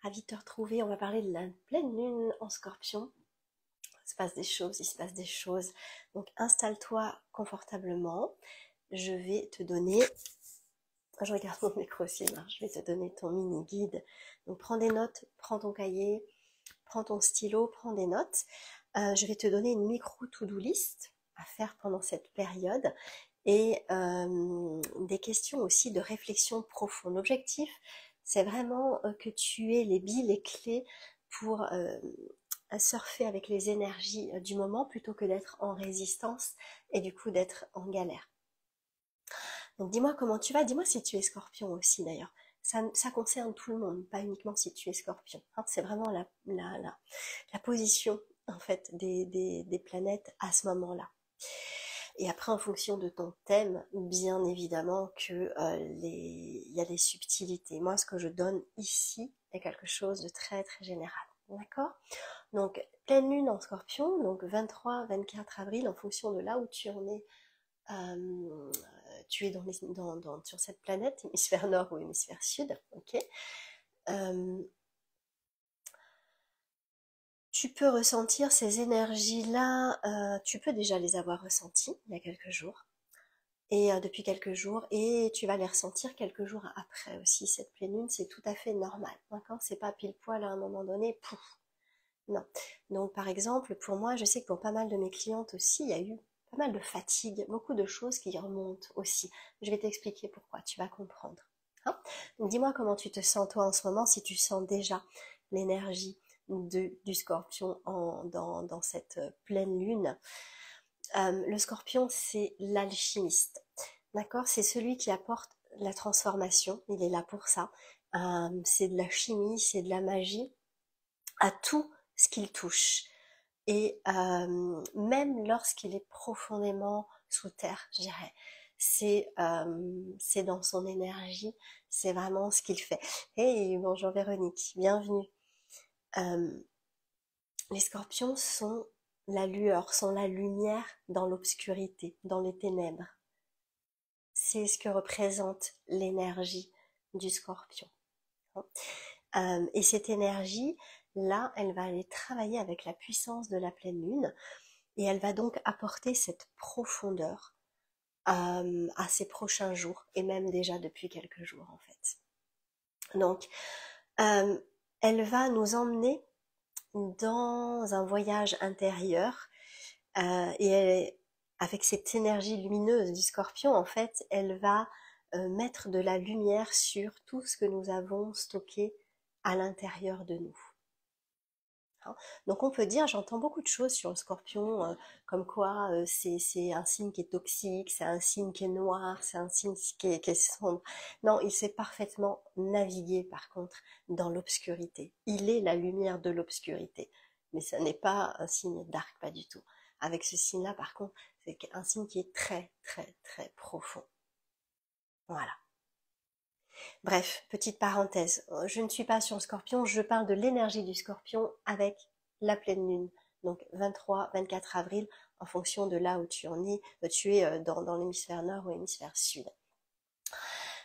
ravie de te retrouver. On va parler de la pleine lune en Scorpion. Il se passe des choses, il se passe des choses. Donc installe-toi confortablement. Je vais te donner, je regarde mon micro aussi, je vais te donner ton mini guide. Donc prends des notes, prends ton cahier, prends ton stylo, prends des notes. Je vais te donner une micro to-do list à faire pendant cette période et des questions aussi de réflexion profonde. L'objectif, c'est vraiment que tu aies les billes, les clés pour surfer avec les énergies du moment plutôt que d'être en résistance et du coup d'être en galère. Donc dis-moi comment tu vas, dis-moi si tu es Scorpion aussi d'ailleurs. Ça concerne tout le monde, pas uniquement si tu es Scorpion. Hein, c'est vraiment la position en fait des planètes à ce moment-là. Et après, en fonction de ton thème, bien évidemment que il y a des subtilités. Moi, ce que je donne ici est quelque chose de très très général. D'accord? Donc, pleine lune en Scorpion, donc 23-24 avril, en fonction de là où tu en es, tu es sur cette planète, hémisphère nord ou hémisphère sud, ok? Tu peux ressentir ces énergies-là, tu peux déjà les avoir ressenties il y a quelques jours, et depuis quelques jours, et tu vas les ressentir quelques jours après aussi. Cette pleine lune, c'est tout à fait normal, d'accord? C'est pas pile poil à un moment donné, pouf, non. Donc par exemple, pour moi, je sais que pour pas mal de mes clientes aussi, il y a eu pas mal de fatigue, beaucoup de choses qui remontent aussi. Je vais t'expliquer pourquoi, tu vas comprendre. Hein? Donc dis-moi comment tu te sens toi en ce moment, si tu sens déjà l'énergie du scorpion dans cette pleine lune. Le scorpion, c'est l'alchimiste. D'accord? C'est celui qui apporte la transformation. Il est là pour ça. C'est de la chimie, c'est de la magie à tout ce qu'il touche. Et même lorsqu'il est profondément sous terre, je dirais, c'est dans son énergie, c'est vraiment ce qu'il fait. Hey, bonjour Véronique, bienvenue. Les scorpions sont la lueur, sont la lumière dans l'obscurité, dans les ténèbres. C'est ce que représente l'énergie du scorpion. Et cette énergie-là, elle va aller travailler avec la puissance de la pleine lune et elle va donc apporter cette profondeur à ces prochains jours et même déjà depuis quelques jours en fait. Donc, elle va nous emmener dans un voyage intérieur et avec cette énergie lumineuse du scorpion, en fait, elle va mettre de la lumière sur tout ce que nous avons stocké à l'intérieur de nous. Hein. Donc on peut dire, j'entends beaucoup de choses sur le scorpion, comme quoi c'est un signe qui est toxique, c'est un signe qui est noir, c'est un signe qui est sombre. Non, il sait parfaitement naviguer par contre dans l'obscurité. Il est la lumière de l'obscurité, mais ce n'est pas un signe dark, pas du tout. Avec ce signe-là, par contre, c'est un signe qui est très très très profond. Voilà. Bref, petite parenthèse, je ne suis pas sur le scorpion, je parle de l'énergie du scorpion avec la pleine lune, donc 23-24 avril, en fonction de là où tu en es, tu es dans l'hémisphère nord ou l'hémisphère sud.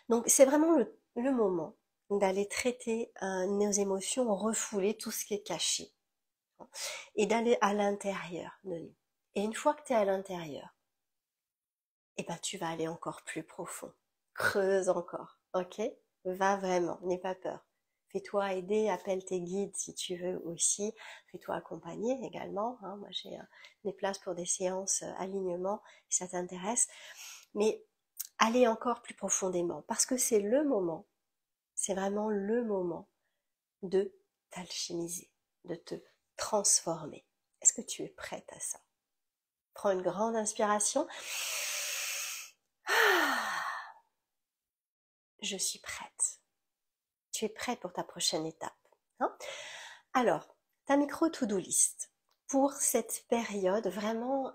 Donc c'est vraiment le moment d'aller traiter nos émotions, refouler tout ce qui est caché, hein, et d'aller à l'intérieur de nous. Et une fois que tu es à l'intérieur, eh ben, tu vas aller encore plus profond, creuse encore, ok? Va vraiment, n'aie pas peur. Fais-toi aider, appelle tes guides si tu veux aussi. Fais-toi accompagner également. Hein. Moi, j'ai des places pour des séances alignement, si ça t'intéresse. Mais allez encore plus profondément, parce que c'est le moment, c'est vraiment le moment de t'alchimiser, de te transformer. Est-ce que tu es prête à ça? Prends une grande inspiration. Je suis prête. Tu es prête pour ta prochaine étape. Hein? Alors, ta micro to-do list. Pour cette période, vraiment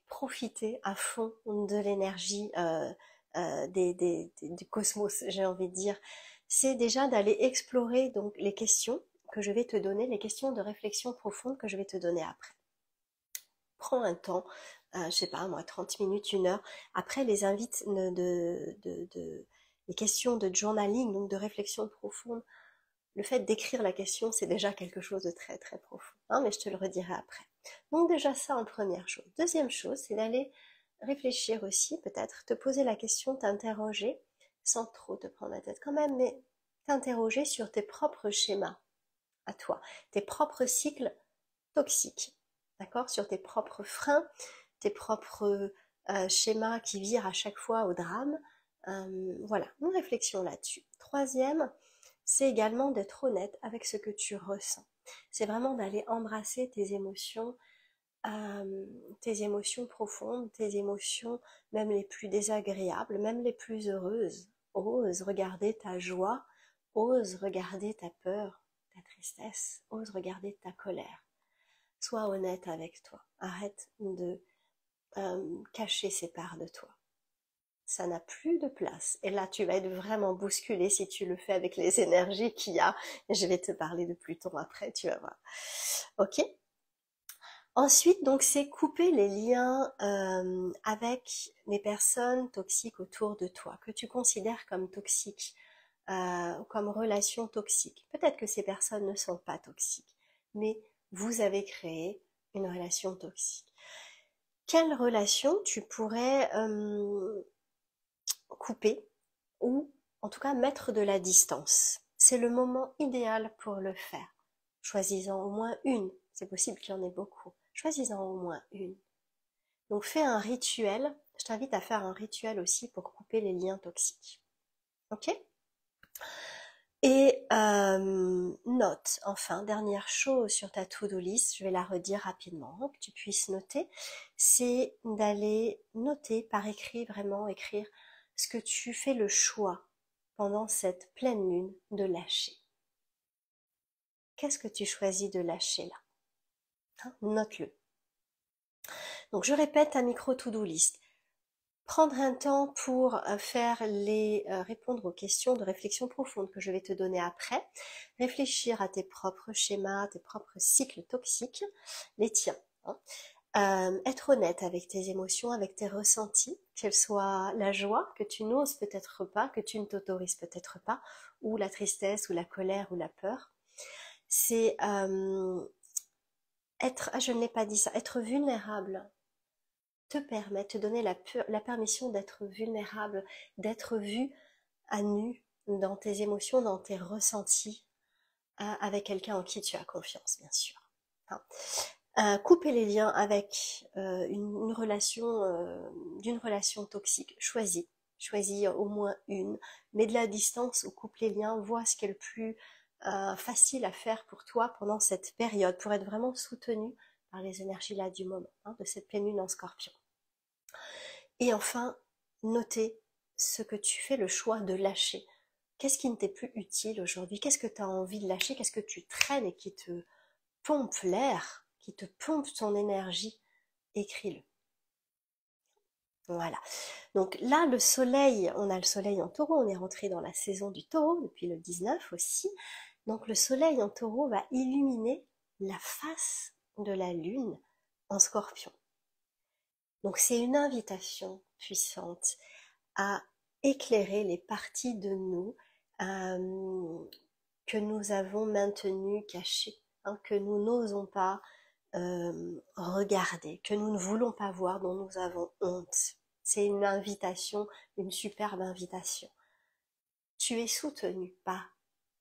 profiter à fond de l'énergie du cosmos, j'ai envie de dire. C'est déjà d'aller explorer donc les questions que je vais te donner, les questions de réflexion profonde que je vais te donner après. Prends un temps, je sais pas moi, 30 minutes, 1 heure. Après, les les questions de journaling, donc de réflexion profonde, le fait d'écrire la question, c'est déjà quelque chose de très très profond, hein, mais je te le redirai après. Donc déjà ça en première chose. Deuxième chose, c'est d'aller réfléchir aussi, peut-être, te poser la question, t'interroger, sans trop te prendre la tête quand même, mais t'interroger sur tes propres schémas à toi, tes propres cycles toxiques, d'accord, sur tes propres freins, tes propres schémas qui virent à chaque fois au drame. Voilà, une réflexion là-dessus. Troisième, c'est également d'être honnête avec ce que tu ressens. C'est vraiment d'aller embrasser tes émotions profondes, tes émotions même les plus désagréables, même les plus heureuses. Ose regarder ta joie, ose regarder ta peur, ta tristesse, ose regarder ta colère. Sois honnête avec toi. Arrête de cacher ces parts de toi. Ça n'a plus de place. Et là, tu vas être vraiment bousculé si tu le fais avec les énergies qu'il y a. Et je vais te parler de Pluton après, tu vas voir. Ok? Ensuite, donc, c'est couper les liens avec les personnes toxiques autour de toi, que tu considères comme toxiques, comme relations toxiques. Peut-être que ces personnes ne sont pas toxiques, mais vous avez créé une relation toxique. Quelle relation tu pourrais couper ou en tout cas mettre de la distance? C'est le moment idéal pour le faire. Choisis-en au moins une. C'est possible qu'il y en ait beaucoup. Choisis-en au moins une. Donc fais un rituel. Je t'invite à faire un rituel aussi pour couper les liens toxiques. Ok? Et note, enfin, dernière chose sur ta to-do list, je vais la redire rapidement, que tu puisses noter, c'est d'aller noter par écrit, vraiment écrire ce que tu fais le choix pendant cette pleine lune de lâcher. Qu'est-ce que tu choisis de lâcher là? Hein, note-le. Donc je répète un micro to-do list. Prendre un temps pour répondre aux questions de réflexion profonde que je vais te donner après. Réfléchir à tes propres schémas, tes propres cycles toxiques, les tiens. Hein. Être honnête avec tes émotions, avec tes ressentis, qu'elle soit la joie que tu n'oses peut-être pas, que tu ne t'autorises peut-être pas, ou la tristesse, ou la colère, ou la peur. C'est je ne l'ai pas dit ça, être vulnérable te permet, te donner la permission d'être vulnérable, d'être vu à nu dans tes émotions, dans tes ressentis, avec quelqu'un en qui tu as confiance, bien sûr. Hein. Couper les liens avec une relation, d'une relation toxique, choisis au moins une, mets de la distance ou coupe les liens, vois ce qui est le plus facile à faire pour toi pendant cette période, pour être vraiment soutenu par les énergies là du moment, hein, de cette pleine lune en Scorpion. Et enfin, notez ce que tu fais le choix de lâcher. Qu'est-ce qui ne t'est plus utile aujourd'hui? Qu'est-ce que tu as envie de lâcher? Qu'est-ce que tu traînes et qui te pompe l'air, qui te pompe ton énergie? Écris-le. Voilà. Donc là, le soleil, on a le soleil en taureau, on est rentré dans la saison du taureau depuis le 19 aussi. Donc le soleil en taureau va illuminer la face de la lune en Scorpion. Donc c'est une invitation puissante à éclairer les parties de nous que nous avons maintenues cachées, hein, que nous n'osons pas regarder, que nous ne voulons pas voir, dont nous avons honte. C'est une invitation, une superbe invitation. Tu es soutenu par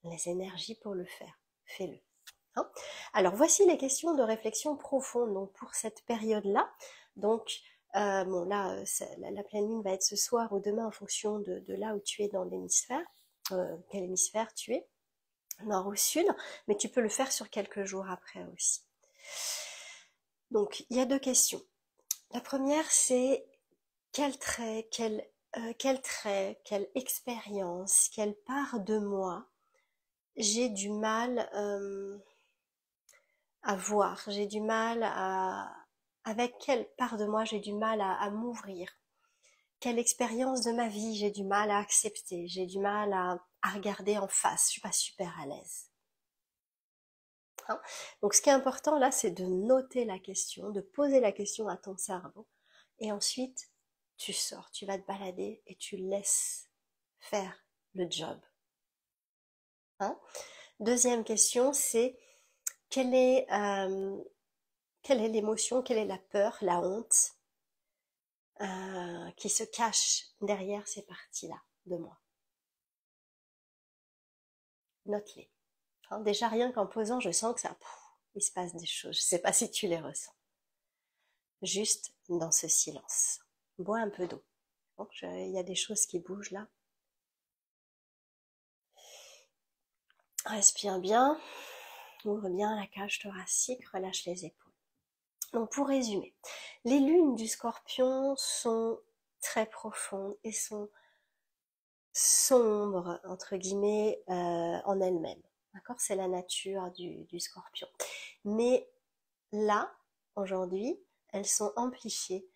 les énergies pour le faire. Fais-le. Hein. Alors voici les questions de réflexion profonde donc pour cette période-là. Donc bon là, la pleine lune va être ce soir ou demain en fonction de là où tu es dans l'hémisphère, quel hémisphère tu es, nord ou sud, mais tu peux le faire sur quelques jours après aussi. Donc il y a deux questions. La première c'est quel trait, quelle expérience, quelle part de moi j'ai du mal à voir, j'ai du mal avec quelle part de moi j'ai du mal à m'ouvrir, quelle expérience de ma vie j'ai du mal à accepter, j'ai du mal à regarder en face, je suis pas super à l'aise. Hein. Donc ce qui est important là, c'est de noter la question, de poser la question à ton cerveau, et ensuite tu sors, tu vas te balader et tu laisses faire le job. Hein? Deuxième question, c'est quelle est l'émotion, quelle est la peur, la honte qui se cache derrière ces parties-là de moi. Note-les. Hein, déjà rien qu'en posant, je sens que il se passe des choses. Je ne sais pas si tu les ressens. Juste dans ce silence. Bois un peu d'eau. Bon, il y a des choses qui bougent là. Respire bien. Ouvre bien la cage thoracique. Relâche les épaules. Donc pour résumer, les lunes du Scorpion sont très profondes et sont sombres, entre guillemets, en elles-mêmes. D'accord? C'est la nature du Scorpion. Mais là, aujourd'hui, elles sont amplifiées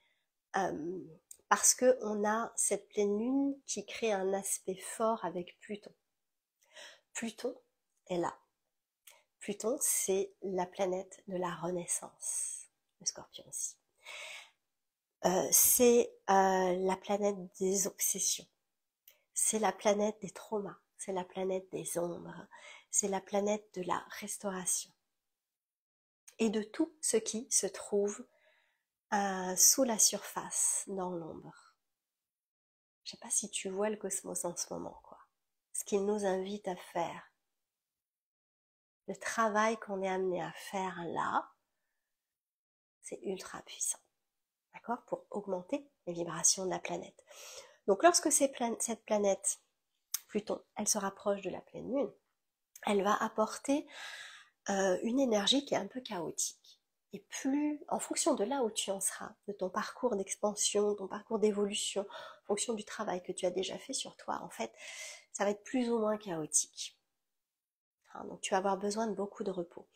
parce que on a cette pleine lune qui crée un aspect fort avec Pluton. Pluton est là. Pluton, c'est la planète de la renaissance, le Scorpion aussi. C'est la planète des obsessions. C'est la planète des traumas. C'est la planète des ombres. C'est la planète de la restauration. Et de tout ce qui se trouve sous la surface, dans l'ombre. Je sais pas si tu vois le cosmos en ce moment, quoi. Ce qu'il nous invite à faire. Le travail qu'on est amené à faire là, c'est ultra puissant. D'accord? Pour augmenter les vibrations de la planète. Donc lorsque cette planète, Pluton, elle se rapproche de la pleine lune, elle va apporter une énergie qui est un peu chaotique. Et plus, en fonction de là où tu en seras, de ton parcours d'expansion, ton parcours d'évolution, en fonction du travail que tu as déjà fait sur toi, en fait, ça va être plus ou moins chaotique. Hein, donc tu vas avoir besoin de beaucoup de repos.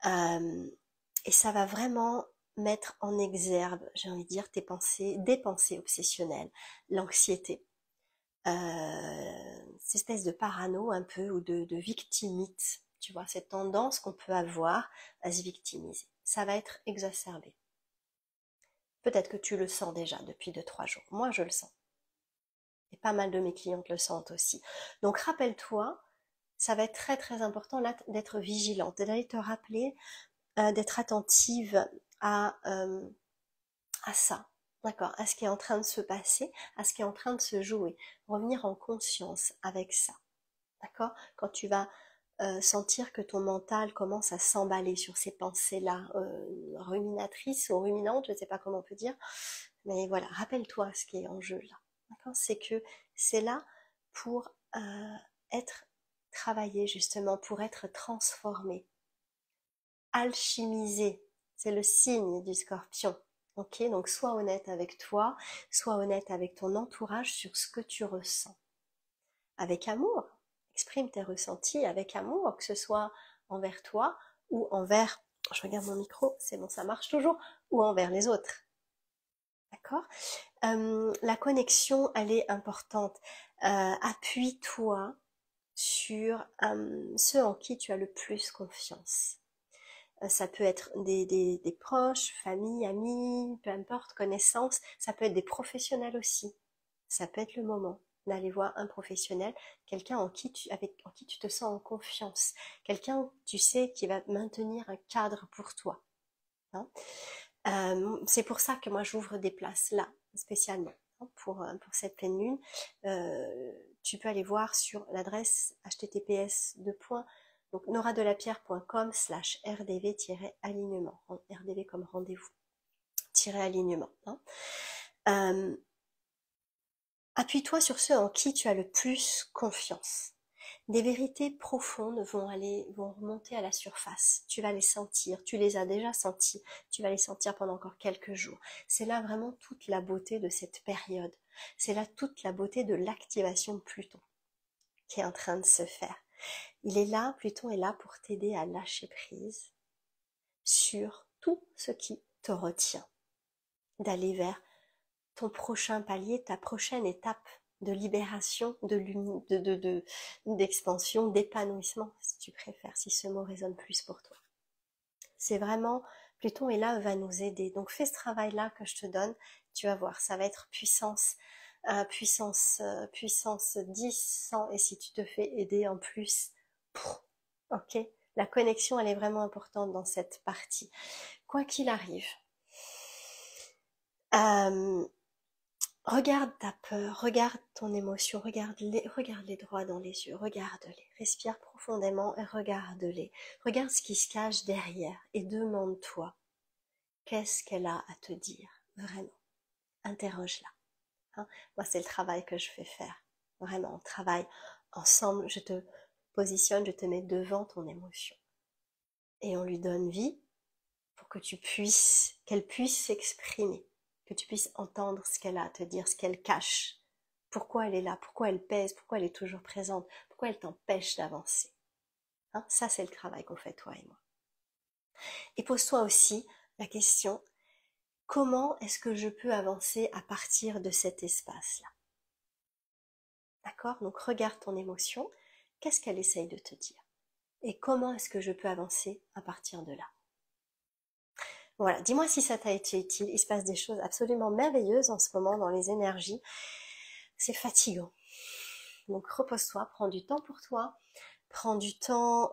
Et ça va vraiment mettre en exergue, j'ai envie de dire, des pensées obsessionnelles, l'anxiété, cette espèce de parano un peu, ou de victimite, tu vois, cette tendance qu'on peut avoir à se victimiser. Ça va être exacerbé. Peut-être que tu le sens déjà depuis 2-3 jours. Moi, je le sens. Et pas mal de mes clientes le sentent aussi. Donc, rappelle-toi, ça va être très très important là d'être vigilante, d'aller te rappeler, d'être attentive à ça. D'accord, à ce qui est en train de se passer, à ce qui est en train de se jouer. Revenir en conscience avec ça. D'accord? Quand tu vas sentir que ton mental commence à s'emballer sur ces pensées-là, ruminatrices ou ruminantes, je ne sais pas comment on peut dire, mais voilà, rappelle-toi ce qui est en jeu là. D'accord? C'est que c'est là pour être travaillé justement, pour être transformé, alchimisé. C'est le signe du Scorpion. Ok, donc sois honnête avec toi, sois honnête avec ton entourage sur ce que tu ressens. Avec amour, exprime tes ressentis avec amour, que ce soit envers toi ou envers, je regarde mon micro, c'est bon, ça marche toujours, ou envers les autres. D'accord? La connexion, elle est importante. Appuie-toi sur ceux en qui tu as le plus confiance. Ça peut être des proches, famille, amis, peu importe, connaissances. Ça peut être des professionnels aussi. Ça peut être le moment d'aller voir un professionnel, quelqu'un en qui tu te sens en confiance, quelqu'un, tu sais, qui va maintenir un cadre pour toi. Hein. C'est pour ça que moi j'ouvre des places là, spécialement, hein, pour cette pleine lune. Tu peux aller voir sur l'adresse https donc noradelapierre.com/rdv-alignement, rdv comme rendez-vous, -alignement. Hein. Appuie-toi sur ceux en qui tu as le plus confiance. Des vérités profondes vont remonter à la surface. Tu vas les sentir, tu les as déjà senties, tu vas les sentir pendant encore quelques jours. C'est là vraiment toute la beauté de cette période. C'est là toute la beauté de l'activation de Pluton qui est en train de se faire. Pluton est là pour t'aider à lâcher prise sur tout ce qui te retient, d'aller vers ton prochain palier, ta prochaine étape de libération, d'expansion, d'épanouissement, si tu préfères, si ce mot résonne plus pour toi. C'est vraiment, Pluton est là, va nous aider. Donc fais ce travail-là que je te donne, tu vas voir, ça va être puissance puissance 10, 100, et si tu te fais aider en plus, ok, la connexion elle est vraiment importante dans cette partie. Quoi qu'il arrive, regarde ta peur, regarde ton émotion, regarde-les droit dans les yeux, regarde-les, respire profondément et regarde-les. Regarde ce qui se cache derrière et demande-toi, qu'est-ce qu'elle a à te dire, vraiment. Interroge-la. Hein. Moi, c'est le travail que je fais faire. Vraiment, on travaille ensemble, je te positionne, je te mets devant ton émotion. Et on lui donne vie pour que qu'elle puisse s'exprimer, que tu puisses entendre ce qu'elle a à te dire, ce qu'elle cache, pourquoi elle est là, pourquoi elle pèse, pourquoi elle est toujours présente, pourquoi elle t'empêche d'avancer. Hein, ça, c'est le travail qu'on fait, toi et moi. Et pose-toi aussi la question, comment est-ce que je peux avancer à partir de cet espace-là? D'accord? Donc regarde ton émotion, qu'est-ce qu'elle essaye de te dire? Et comment est-ce que je peux avancer à partir de là? Voilà, dis-moi si ça t'a été utile, il se passe des choses absolument merveilleuses en ce moment dans les énergies, c'est fatigant. Donc repose-toi, prends du temps pour toi, prends du temps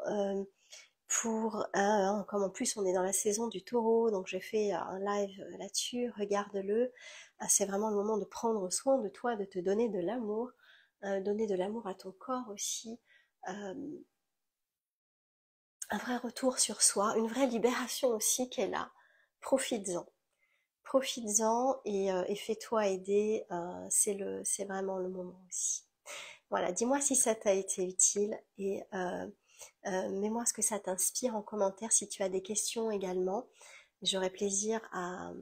comme en plus on est dans la saison du taureau, donc j'ai fait un live là-dessus, regarde-le, c'est vraiment le moment de prendre soin de toi, de te donner de l'amour, donner de l'amour à ton corps aussi, un vrai retour sur soi, une vraie libération aussi qui est là, profites-en. Profites-en et fais-toi aider, c'est vraiment le moment aussi. Voilà, dis-moi si ça t'a été utile et mets-moi ce que ça t'inspire en commentaire si tu as des questions également. J'aurai plaisir à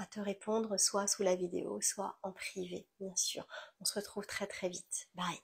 te répondre soit sous la vidéo, soit en privé, bien sûr. On se retrouve très très vite. Bye.